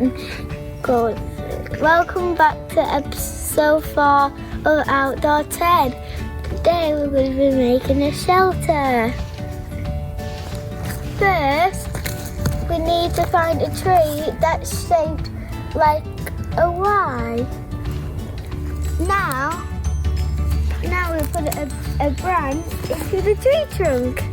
Good. Welcome back to episode 4 of Outdoor 10. Today we're going to be making a shelter. First, we need to find a tree that's shaped like a Y. Now we put a branch into the tree trunk.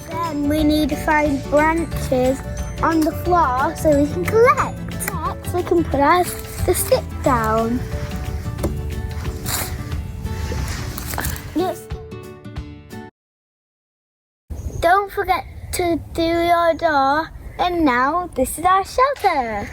Then we need to find branches on the floor so we can collect. Next, we can put the stick down. Yes. Don't forget to do your door. And now this is our shelter.